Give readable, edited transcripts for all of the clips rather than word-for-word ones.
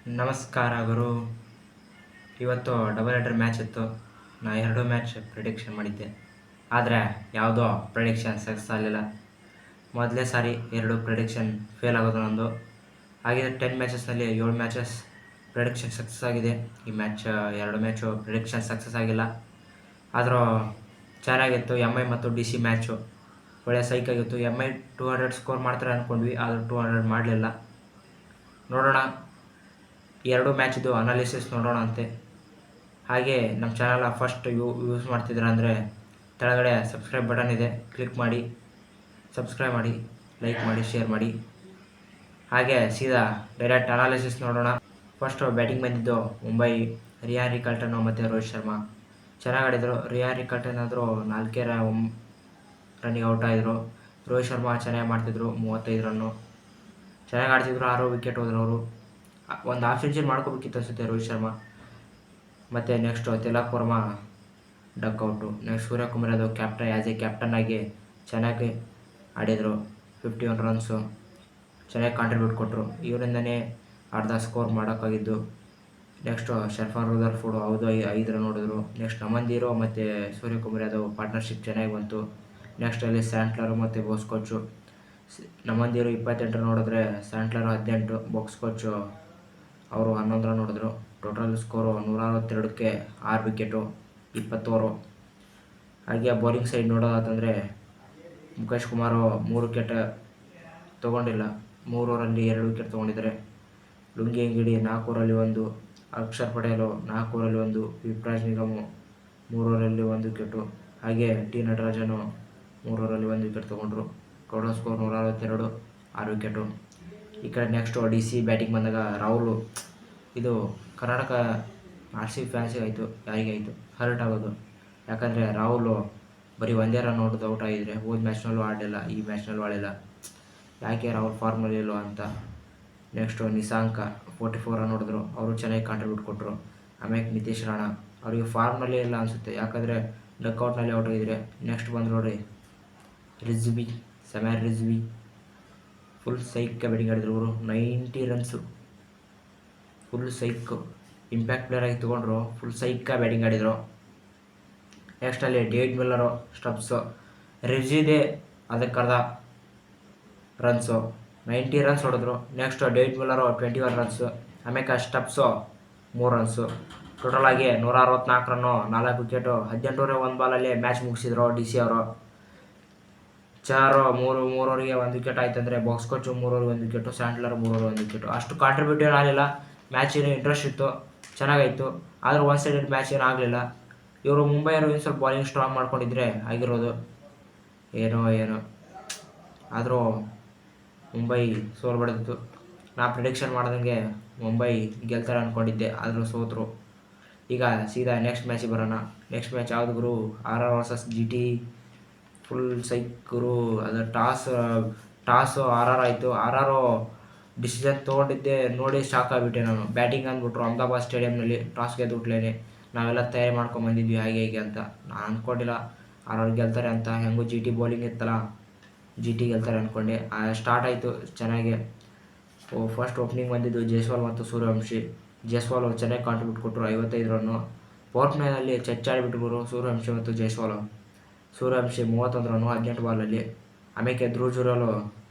ನಮಸ್ಕಾರ ಗುರು. ಇವತ್ತು double header match ಇತ್ತು. ನಾನು 2 ಮ್ಯಾಚ್ ಪ್ರಿಡಿಕ್ಷನ್ ಮಾಡಿದ್ದೆ, ಆದರೆ ಯಾವುದೋ ಪ್ರಿಡಿಕ್ಷನ್ ಸಕ್ಸಸ್ ಆಗಲಿಲ್ಲ. ಮೊದಲೇ ಸಾರಿ 2 ಪ್ರಿಡಿಕ್ಷನ್ ಫೇಲ್ ಆಗೋದು ನಂದು. ಹಾಗೆ 10 ಮ್ಯಾಚಸ್ನಲ್ಲಿ 7 ಮ್ಯಾಚಸ್ ಪ್ರಿಡಿಕ್ಷನ್ ಸಕ್ಸಸ್ ಆಗಿದೆ. ಈ ಮ್ಯಾಚ್ 2 ಮ್ಯಾಚು ಪ್ರಿಡಿಕ್ಷನ್ ಸಕ್ಸಸ್ ಆಗಿಲ್ಲ. ಆದರೂ ಚೆನ್ನಾಗಿತ್ತು. MI ಮತ್ತು DC ಮ್ಯಾಚು ಒಳ್ಳೆ ಸೈಕಾಗಿತ್ತು. MI 200 ಸ್ಕೋರ್ ಮಾಡ್ತಾರೆ ಅಂದ್ಕೊಂಡ್ವಿ, ಆದರೂ 200 ಮಾಡಲಿಲ್ಲ. ನೋಡೋಣ, 2 ಮ್ಯಾಚಿದು ಅನಾಲಿಸಿಸ್ ನೋಡೋಣ ಅಂತೆ. ಹಾಗೆ ನಮ್ಮ ಚಾನಲ್ ಫಸ್ಟ್ ಯೂಸ್ ಮಾಡ್ತಿದ್ದೀರ ಅಂದರೆ ಕೆಳಗಡೆ ಸಬ್ಸ್ಕ್ರೈಬ್ ಬಟನ್ ಇದೆ, ಕ್ಲಿಕ್ ಮಾಡಿ ಸಬ್ಸ್ಕ್ರೈಬ್ ಮಾಡಿ, ಲೈಕ್ ಮಾಡಿ, ಶೇರ್ ಮಾಡಿ. ಹಾಗೆ ಸೀದಾ ಡೈರೆಕ್ಟ್ ಅನಾಲಿಸಿಸ್ ನೋಡೋಣ. ಫಸ್ಟು ಬ್ಯಾಟಿಂಗ್ ಬಂದಿದ್ದು ಮುಂಬೈ. ರಿಯಾನ್ ರಿಕಲ್ಟನ್ ಮತ್ತು ರೋಹಿತ್ ಶರ್ಮಾ ಚೆನ್ನಾಗಿ ಆಡಿದರು. ರಿಯಾನ್ ರಿಕಲ್ಟನ್ ಆದರೂ 4 ರನ್ನಿಗೆ ಔಟ್ ಆಗಿದ್ರು. ರೋಹಿತ್ ಶರ್ಮಾ ಚೆನ್ನಾಗಿ ಮಾಡ್ತಿದ್ರು, 35 ರನ್ನು ಚೆನ್ನಾಗಿ ಆಡ್ತಿದ್ರು. 6 ವಿಕೆಟ್ ಹೋದ್ರು ಅವರು. ಒಂದು ಹಾಫ್ ಸೆಂಚುರಿ ಮಾಡ್ಕೋಬೇಕಿತ್ತು ಅನಿಸುತ್ತೆ ರೋಹಿತ್ ಶರ್ಮಾ. ಮತ್ತು next Tilak Varma duck out. Next Suryakumar Yadav as a captain ಆಗಿ ಚೆನ್ನಾಗಿ ಆಡಿದರು. 51 ರನ್ಸು ಚೆನ್ನಾಗಿ ಕಾಂಟ್ರಿಬ್ಯೂಟ್ ಕೊಟ್ಟರು. ಇವರಿಂದನೇ ಅರ್ಧ ಸ್ಕೋರ್ ಮಾಡೋಕ್ಕಾಗಿದ್ದು. ನೆಕ್ಸ್ಟು ಶರ್ಫಾನ್ ರುದರ್ಫೋರ್ಡ್ 5 ರನ್ ಹೊಡೆದ್ರು. ನೆಕ್ಸ್ಟ್ ನಮನ್ ಮತ್ತು ಸೂರ್ಯಕುಮಾರ್ ಯಾದವ್ ಪಾರ್ಟ್ನರ್ಶಿಪ್ ಚೆನ್ನಾಗಿ ಬಂತು. ನೆಕ್ಸ್ಟಲ್ಲಿ ಸ್ಯಾಂಟ್ಲರು ಮತ್ತು ಬೋಸ್ಕೋಚು. ನಮನ್ 28 ರನ್ ಹೊಡೆದ್ರೆ ಸ್ಯಾಂಟ್ಲರು 18, ಬೋಸ್ಕೋಚು ಅವರು 11 ರನ್ ಹೊಡೆದ್ರು. ಟೋಟಲ್ ಸ್ಕೋರು 162ಕ್ಕೆ 6 ವಿಕೆಟು, 20 ಓವರು. ಹಾಗೆ ಬೌಲಿಂಗ್ ಸೈಡ್ ನೋಡೋದಾತಂದರೆ ಮುಖೇಶ್ ಕುಮಾರು 3 ವಿಕೆಟ್ ತೊಗೊಂಡಿಲ್ಲ, 3 ಓವರಲ್ಲಿ 2 ವಿಕೆಟ್ ತೊಗೊಂಡಿದ್ದಾರೆ. ಲುಂಗಿ ಎಂಗಿಡಿ 4 ಓವರಲ್ಲಿ 1, ಅಕ್ಷರ್ ಪಟೇಲು 4 ಓವರಲ್ಲಿ 1, ವಿಪ್ರಾಜ್ ನಿಗಮ್ 3 ಓವರಲ್ಲಿ 1 ವಿಕೆಟು. ಹಾಗೆ ಟಿ ನಟರಾಜನು 3 ಓವರಲ್ಲಿ 1 ವಿಕೆಟ್ ತೊಗೊಂಡ್ರು. Total score 162, 6 wicket. ಈ ಕಡೆ ನೆಕ್ಸ್ಟು DC ಬ್ಯಾಟಿಂಗ್ ಬಂದಾಗ ರಾಹುಲ್. ಇದು ಕರ್ನಾಟಕ RCB ಫ್ಯಾನ್ಸಿಗೆ ಆಯಿತು, ಯಾರಿಗಾಯಿತು ಹರ್ಟ್ ಆಗೋದು. ಯಾಕಂದರೆ ರಾಹುಲ್ ಬರೀ 1 ರನ್ ಹೊಡೆದು ಔಟ್ ಆಗಿದ್ರೆ, ಹೋದ ಮ್ಯಾಚ್ನಲ್ಲೂ ಆಡಲಿಲ್ಲ, ಈ ಮ್ಯಾಚ್ನಲ್ಲೂ ಆಡಿಲ್ಲ. ಯಾಕೆ ರಾಹುಲ್ ಫಾರ್ಮಲ್ಲಿ ಇಲ್ವ ಅಂತ. ನೆಕ್ಸ್ಟು ನಿಸಾಂಕ 44 ರನ್ ಹೊಡೆದ್ರು, ಅವರು ಚೆನ್ನಾಗಿ ಕಾಂಟ್ರಿಬ್ಯೂಟ್ ಕೊಟ್ಟರು. ಆಮೇಲೆ ನಿತೀಶ್ ರಾಣಾ ಅವರಿಗೆ ಫಾರ್ಮ್ನಲ್ಲೇ ಇಲ್ಲ ಅನಿಸುತ್ತೆ, ಯಾಕಂದರೆ ಡಕ್ಔಟ್ನಲ್ಲಿ ಔಟ್ ಆಗಿದ್ರೆ. ನೆಕ್ಸ್ಟ್ ಬಂದು ನೋಡಿ Sameer Rizvi full psych batting ಆಡಿದ್ರು. ಅವರು 90 runs, full psych impact player ಆಗಿ ತೊಗೊಂಡ್ರು. ಫುಲ್ ಸೈಕ್ ಬ್ಯಾಟಿಂಗ್ ಆಡಿದರು. ನೆಕ್ಸ್ಟಲ್ಲಿ ಡೇವಿಡ್ ಮಿಲ್ಲರು ಸ್ಟಬ್ಸು. ರಿಜ್ವಿದೇ ಅದಕ್ಕರ್ಧ ರನ್ಸು, 90 ರನ್ಸ್ ಹೊಡೆದ್ರು. Next David Miller 21 runs. ಆಮೇಲೆ ಸ್ಟಬ್ಸು 3 ರನ್ಸು. ಟೋಟಲ್ ಆಗಿ 164 ರನ್ನು, 4 ವಿಕೆಟು, 18 ಓವರ್ 1 ಬಾಲಲ್ಲಿ ಮ್ಯಾಚ್ ಮುಗಿಸಿದ್ರು DC ಅವರು. ಚಾರು 3 ಓವರಿಗೆ 1 ವಿಕೆಟ್ ಆಯ್ತಂದರೆ, ಬಾಕ್ಸ್ಕೋಚು 3 ಓವರಿಗೆ 1 ವಿಕೆಟು, ಸ್ಯಾಂಟ್ಲರ್ 3 ಓವರಿಗೆ 1 ವಿಕೆಟು. ಅಷ್ಟು ಕಾಂಟ್ರಿಬ್ಯೂಟ್ ಏನು ಆಗಲಿಲ್ಲ. ಮ್ಯಾಚ್ ಏನು ಇಂಟ್ರೆಸ್ಟ್ ಇತ್ತು, ಚೆನ್ನಾಗಾಯಿತು. ಆದರೆ ಒನ್ ಸೈಡೆಡ್ ಮ್ಯಾಚ್ ಏನು ಆಗಲಿಲ್ಲ. ಇವರು ಮುಂಬೈಯವರು ಏನು ಸ್ವಲ್ಪ ಬಾಲಿಂಗ್ ಸ್ಟ್ರಾಂಗ್ ಮಾಡ್ಕೊಂಡಿದ್ರೆ ಆಗಿರೋದು. ಏನೋ ಆದರೂ ಮುಂಬೈ ಸೋಲ್ಬಡಿತ್ತು. ನಾ ಪ್ರಿಡಿಕ್ಷನ್ ಮಾಡ್ದಂಗೆ ಮುಂಬೈ ಗೆಲ್ತಾರೆ ಅಂದ್ಕೊಂಡಿದ್ದೆ, ಆದರೂ ಸೋತರು. ಈಗ ಸೀದಾ ನೆಕ್ಸ್ಟ್ ಮ್ಯಾಚಿಗೆ ಬರೋಣ. ನೆಕ್ಸ್ಟ್ ಮ್ಯಾಚ್ ಯಾವುದು ಗುರು? RR versus GT. Full psych ಗುರು. ಅದು ಟಾಸು RR ಆಯಿತು. RR ಡಿಸಿಷನ್ ತೊಗೊಂಡಿದ್ದೆ ನೋಡಿ ಶಾಕ್ ಆಗಿಬಿಟ್ಟೆ ನಾನು. ಬ್ಯಾಟಿಂಗ್ ಅಂದ್ಬಿಟ್ರು ಅಹಮದಾಬಾದ್ ಸ್ಟೇಡಿಯಂನಲ್ಲಿ, ಟಾಸ್ ಗೆದ್ದುಬಿಟ್ಲೇನೆ. ನಾವೆಲ್ಲ ತಯಾರಿ ಮಾಡ್ಕೊಂಬಂದಿದ್ವಿ ಹಾಗೆ ಹೀಗೆ ಅಂತ. ನಾನು ಅಂದ್ಕೊಂಡಿಲ್ಲ RR ಗೆಲ್ತಾರೆ ಅಂತ. ಹೆಂಗೂ GT ಬೌಲಿಂಗ್ ಇತ್ತಲ್ಲ, GT ಗೆಲ್ತಾರೆ ಅಂದ್ಕೊಂಡೆ. ಸ್ಟಾರ್ಟ್ ಆಯಿತು ಚೆನ್ನಾಗೆ. ಫಸ್ಟ್ ಓಪನಿಂಗ್ ಬಂದಿದ್ದು ಜೈಸ್ವಾಲ್ ಮತ್ತು ಸೂರ್ಯವಂಶಿ. ಜೈಸ್ವಾಲ್ ಚೆನ್ನಾಗಿ ಕಾಂಟ್ರಿಬ್ಯೂಟ್ ಕೊಟ್ಟರು, 55 ರನ್ನು. ಪವರ್ ಪ್ಲೇನಲ್ಲಿ ಚಚ್ಚಾಡಿಬಿಟ್ರು ಸೂರ್ಯವಂಶಿ ಮತ್ತು ಜೈಸ್ವಾಲ್. ಸೂರ್ಯವಂಶಿ 31 ರನ್ನು 18 ಬಾಲಲ್ಲಿ. ಆಮೇಲೆ ಧ್ರುವ್ ಜುರೇಲ್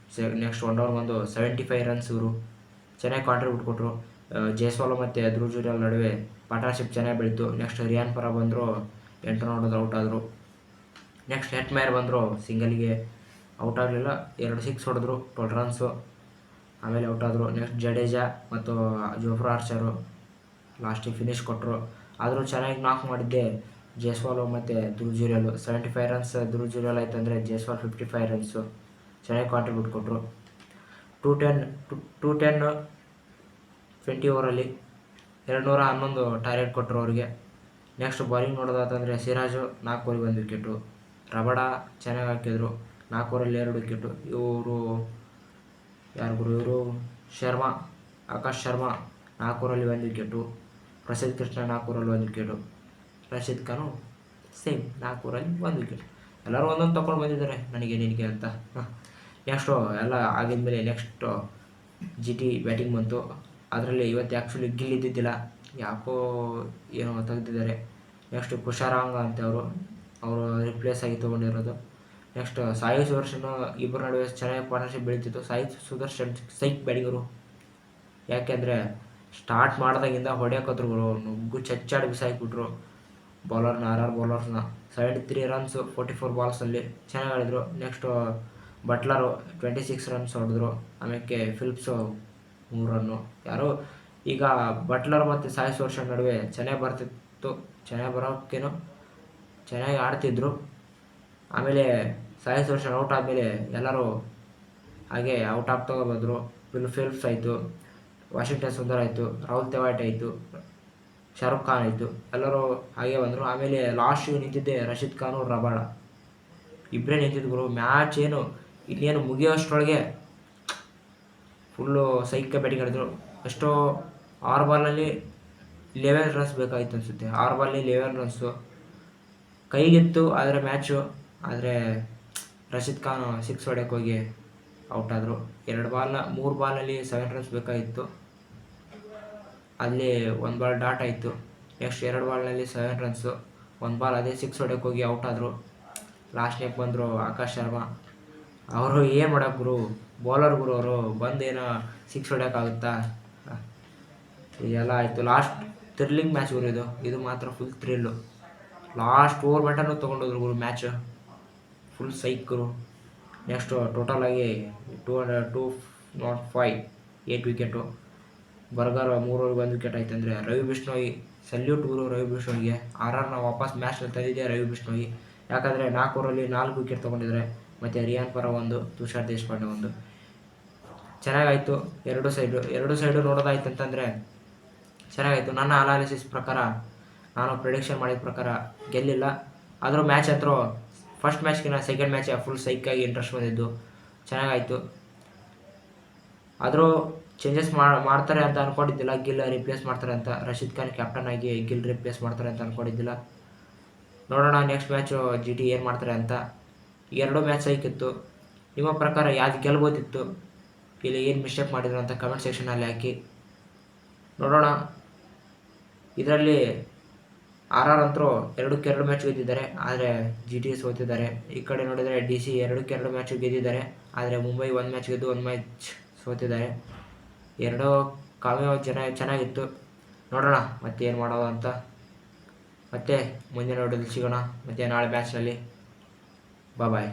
ನೆಕ್ಸ್ಟ್ 1 ಓವರ್ ಬಂದು 75 ರನ್ಸ್. ಇವರು ಚೆನ್ನಾಗಿ ಕಾಂಟ್ರಿಬ್ಯೂಟ್ ಕೊಟ್ಟರು. ಜೈಸ್ವಾಲ್ ಮತ್ತು ಧ್ರುವ್ ಜುರೇಲ್ ನಡುವೆ ಪಾರ್ಟ್ನರ್ಶಿಪ್ ಚೆನ್ನಾಗಿ ಬೆಳೀತು. ನೆಕ್ಸ್ಟ್ ರಿಯಾನ್ ಪರ ಬಂದರು, 8 ರನ್ ಹೊಡೆದ್ರು, ಔಟ್ ಆದರು. ನೆಕ್ಸ್ಟ್ ಹೆಟ್ಮೇರ್ ಬಂದರು, ಸಿಂಗಲ್ಗೆ ಔಟ್ ಆಗಲಿಲ್ಲ, 2 ಸಿಕ್ಸ್ ಹೊಡೆದ್ರು, 12 ರನ್ಸು. ಆಮೇಲೆ ಔಟ್ ಆದರು. ನೆಕ್ಸ್ಟ್ ಜಡೇಜಾ ಮತ್ತು ಜೋಫ್ರಾ ಆರ್ಚರು ಲಾಸ್ಟಿಗೆ ಫಿನಿಶ್ ಕೊಟ್ಟರು. ಆದರೂ ಚೆನ್ನಾಗಿ ನಾಕ್ ಮಾಡಿದ್ದೆ ಜೈಸ್ವಾಲ್ ಮತ್ತು ಧ್ರುವ್ ಜುರೇಲ್. 75 ರನ್ಸ್ ಧ್ರುವ್ ಜುರೇಲ್ ಆಯ್ತಂದರೆ, ಜೈಸ್ವಾಲ್ 55 ರನ್ಸು ಚೆನ್ನಾಗಿ ಕಾಂಟ್ರಿಬ್ಯೂಟ್ ಕೊಟ್ಟರು. 210 20 ಓವರಲ್ಲಿ 211 ಟಾರ್ಗೆಟ್ ಕೊಟ್ಟರು ಅವರಿಗೆ. ನೆಕ್ಸ್ಟ್ ಬಾಲಿಂಗ್ ನೋಡೋದಾತಂದರೆ ಸಿರಾಜು 4 ಓವರಿಗೆ 1 ವಿಕೆಟು. ರಬಡ ಚೆನ್ನಾಗಿ ಹಾಕಿದ್ರು, 4 ಓವರಲ್ಲಿ 2 ವಿಕೆಟು. ಇವರು ಆಕಾಶ್ ಶರ್ಮಾ 4 ಓವರಲ್ಲಿ 1 ವಿಕೆಟು. ಪ್ರಸಿದ್ಧ ಕೃಷ್ಣ 4 ಓವರಲ್ಲಿ 1 ವಿಕೆಟು. ರಶೀದ್ ಖಾನು ಸೇಮ್ 4 ಓವರಲ್ಲಿ 1 ವಿಕೆಟ್. ಎಲ್ಲರೂ ಒಂದೊಂದು ತೊಗೊಂಡು ಬಂದಿದ್ದಾರೆ, ನಿನಗೆ ಅಂತ. ನೆಕ್ಸ್ಟು ಎಲ್ಲ ಆಗಿದ್ಮೇಲೆ ನೆಕ್ಸ್ಟು GT ಬ್ಯಾಟಿಂಗ್ ಬಂತು. ಅದರಲ್ಲಿ ಇವತ್ತು ಆ್ಯಕ್ಚುಲಿ ಗಿಲ್ ಇದ್ದಿದ್ದಿಲ್ಲ, ಯಾಕೋ ಏನೋ ತೆಗೆದಿದ್ದಾರೆ. ನೆಕ್ಸ್ಟ್ ಕುಶಾರಾಂಗ ಅಂತ ಅವರು ರಿಪ್ಲೇಸ್ ಆಗಿ ತೊಗೊಂಡಿರೋದು. ನೆಕ್ಸ್ಟ್ ಸಾಯಿ ಸುದರ್ಶನ್, ಇಬ್ಬರ ನಡುವೆ ಚೆನ್ನಾಗಿ ಪಾರ್ಟ್ನರ್ಶಿಪ್ ಬೆಳೀತಿತ್ತು. ಸಾಯಿ ಸುದರ್ಶನ್ ಸೈಕ್ ಬ್ಯಾಟಿಂಗರು, ಯಾಕೆಂದರೆ ಸ್ಟಾರ್ಟ್ ಮಾಡಿದಾಗಿಂದ ಹೊಡೆಯೋಕತ್ರು ನುಗ್ಗು ಚಚ್ಚಾಡಿ ಬಿಸಾಕಿಬಿಟ್ರು ಆರ್ ಬೌಲರ್ಸ್ನ. 73 ರನ್ಸು 44 ಬಾಲ್ಸಲ್ಲಿ ಚೆನ್ನಾಗಿ ಆಡಿದ್ರು. ನೆಕ್ಸ್ಟು ಬಟ್ಲರು 26 ರನ್ಸ್ ಹೊಡೆದ್ರು. ಆಮೇಲೆ ಫಿಲಿಪ್ಸು 3 ರನ್ನು. ಯಾರು ಈಗ ಬಟ್ಲರ್ ಮತ್ತು ಸಾಯಿ ಸುದರ್ಶನ್ ನಡುವೆ ಚೆನ್ನಾಗಿ ಬರ್ತಿತ್ತು, ಚೆನ್ನಾಗಿ ಬರೋಕ್ಕೇನು ಚೆನ್ನಾಗಿ ಆಡ್ತಿದ್ರು. ಆಮೇಲೆ ಸಾಯಿ ಸುದರ್ಶನ್ ಔಟ್ ಆದಮೇಲೆ ಎಲ್ಲರೂ ಹಾಗೆ ಔಟ್ ಆಗ್ತಾ ಬಂದರು. ಫಿಲಿಪ್ಸ್ ಆಯಿತು, ವಾಷಿಂಗ್ಟನ್ ಸುಂದರ್ ಆಯಿತು, ರಾಹುಲ್ ತೆವಾಟೆ ಆಯಿತು, ಶಾರುಖ್ ಖಾನ್ ಆಯಿತು, ಎಲ್ಲರೂ ಹಾಗೆ ಬಂದರು. ಆಮೇಲೆ ಲಾಸ್ಟಿಗೆ ನಿಂತಿದ್ದೆ ರಶೀದ್ ಖಾನು, ರಬಾಡ ಇಬ್ಬರೇ ನಿಂತಿದ್ರು. ಮ್ಯಾಚ್ ಇನ್ನೇನು ಮುಗಿಯೋಷ್ಟರೊಳಗೆ ಫುಲ್ಲು ಸೈಕ ಬ್ಯಾಟಿಂಗ್ ಆಡಿದ್ರು. ಎಷ್ಟೋ 6 ಬಾಲ್ನಲ್ಲಿ 11 ರನ್ಸ್ ಬೇಕಾಗಿತ್ತು ಅನಿಸುತ್ತೆ. 6 ಬಾಲ್ನಲ್ಲಿ 11 ರನ್ಸು ಕೈಗಿತ್ತು ಆದರೆ ಮ್ಯಾಚು. ಆದರೆ ರಶೀದ್ ಖಾನ್ 6 ಹೊಡೆಯೋಕ್ಕೆ ಹೋಗಿ ಔಟ್ ಆದರು. 3 ಬಾಲ್ನಲ್ಲಿ 7 ರನ್ಸ್ ಬೇಕಾಗಿತ್ತು, ಅಲ್ಲಿ 1 ಬಾಲ್ ಡಾಟ್ ಆಯಿತು. ನೆಕ್ಸ್ಟ್ 2 ಬಾಲ್ನಲ್ಲಿ 7 ರನ್ಸು, 1 ಬಾಲ್ ಅದೇ 6 ಹೊಡೆಯೋಕ್ಕೆ ಹೋಗಿ ಔಟ್ ಆದರು. ಲಾಸ್ಟ್ನೇಗೆ ಬಂದರು ಆಕಾಶ್ ಶರ್ಮಾ. ಅವರು ಏನು ಮಾಡೋಕೆ ಬೌಲರ್ ಅವರು ಬಂದೇನೋ 6 ಹೊಡೆಯೋಕ್ಕಾಗುತ್ತಾ? ಇದೆಲ್ಲ ಆಯಿತು. ಲಾಸ್ಟ್ ಥ್ರಿಲ್ಲಿಂಗ್ ಮ್ಯಾಚ್ ಇದು ಮಾತ್ರ ಫುಲ್ ಥ್ರಿಲ್ಲು. ಲಾಸ್ಟ್ ಓವರ್ ಮಟನೂ ತೊಗೊಂಡೋದ್ರು ಮ್ಯಾಚ್, ಫುಲ್ ಸೈಕರು. ನೆಕ್ಸ್ಟು ಟೋಟಲಾಗಿ 205 8 ವಿಕೆಟು. ಬರ್ಗರ್ 3 ಓವರ್ಗೆ 1 ವಿಕೆಟ್ ಆಯ್ತು. ಅಂದರೆ ರವಿ ಬಿಷ್ಣೋಯಿ ಸಲ್ಯೂಟ್ ರವಿ ಬಿಷ್ಣೋಯಿಗೆ. RRನ ವಾಪಸ್ ಮ್ಯಾಚ್ನಲ್ಲಿ ತಂದಿದ್ದೆ ರವಿ ಬಿಷ್ಣೋಯಿ, ಯಾಕಂದರೆ 4 ಓವರಲ್ಲಿ 4 ವಿಕೆಟ್ ತೊಗೊಂಡಿದ್ದಾರೆ. ಮತ್ತು ರಿಯಾನ್ ಪರ 1, ತುಷಾರ್ ದೇಶಪಾಂಡೆ 1. ಚೆನ್ನಾಗಾಯಿತು. ಎರಡು ಸೈಡು ನೋಡೋದಾಯ್ತು ಅಂತಂದರೆ ಚೆನ್ನಾಗಾಯಿತು. ನನ್ನ ಅನಾಲಿಸಿಸ್ ಪ್ರಕಾರ, ನಾನು ಪ್ರಿಡಿಕ್ಷನ್ ಮಾಡಿದ ಪ್ರಕಾರ ಗೆಲ್ಲಿಲ್ಲ. ಆದರೂ ಮ್ಯಾಚ್ ಅಂತೂ ಫಸ್ಟ್ ಮ್ಯಾಚ್ಗಿಂತ ಸೆಕೆಂಡ್ ಮ್ಯಾಚ್ ಫುಲ್ ಸೈಕಾಗಿ ಇಂಟ್ರೆಸ್ಟ್ ಬಂದಿದ್ದು, ಚೆನ್ನಾಗಾಯಿತು. ಆದರೂ ಚೇಂಜಸ್ ಮಾಡ್ತಾರೆ ಅಂತ ಅಂದ್ಕೊಂಡಿದ್ದಿಲ್ಲ. ಗಿಲ್ ರಿಪ್ಲೇಸ್ ಮಾಡ್ತಾರೆ ಅಂತ, ರಶೀದ್ ಖಾನ್ ಕ್ಯಾಪ್ಟನ್ ಆಗಿ ಗಿಲ್ ರಿಪ್ಲೇಸ್ ಮಾಡ್ತಾರೆ ಅಂತ ಅಂದ್ಕೊಂಡಿದ್ದಿಲ್ಲ. ನೋಡೋಣ ನೆಕ್ಸ್ಟ್ ಮ್ಯಾಚು GT ಏನು ಮಾಡ್ತಾರೆ ಅಂತ. 2 ಮ್ಯಾಚ್ ಸೈಕಿತ್ತು. ನಿಮ್ಮ ಪ್ರಕಾರ ಯಾವ್ದು ಗೆಲ್ಬೋದಿತ್ತು, ಇಲ್ಲಿ ಏನು ಮಿಸ್ಟೇಕ್ ಮಾಡಿದ್ರು ಅಂತ ಕಮೆಂಟ್ ಸೆಕ್ಷನಲ್ಲಿ ಹಾಕಿ. ನೋಡೋಣ. ಇದರಲ್ಲಿ RR ಅಂತೂ 2-2 ಮ್ಯಾಚ್ ಗೆದ್ದಿದ್ದಾರೆ, ಆದರೆ GT ಸೋತಿದ್ದಾರೆ. ಈ ಕಡೆ ನೋಡಿದರೆ DC 2-2 ಮ್ಯಾಚ್ ಗೆದ್ದಿದ್ದಾರೆ, ಆದರೆ ಮುಂಬೈ 1 ಮ್ಯಾಚ್ ಗೆದ್ದು 1 ಮ್ಯಾಚ್ ಸೋತಿದ್ದಾರೆ. 2 ಕಾವ್ಯ ಚೆನ್ನಾಗಿತ್ತು. ನೋಡೋಣ ಮತ್ತೆ ಏನು ಮಾಡೋದು ಅಂತ. ಮತ್ತೆ ಮುಂದಿನ ವಿಡಿಯೋದಲ್ಲಿ ಸಿಗೋಣ. ಮತ್ತು ನಾಳೆ ಮ್ಯಾಚ್ನಲ್ಲಿ ಬಾಯ್.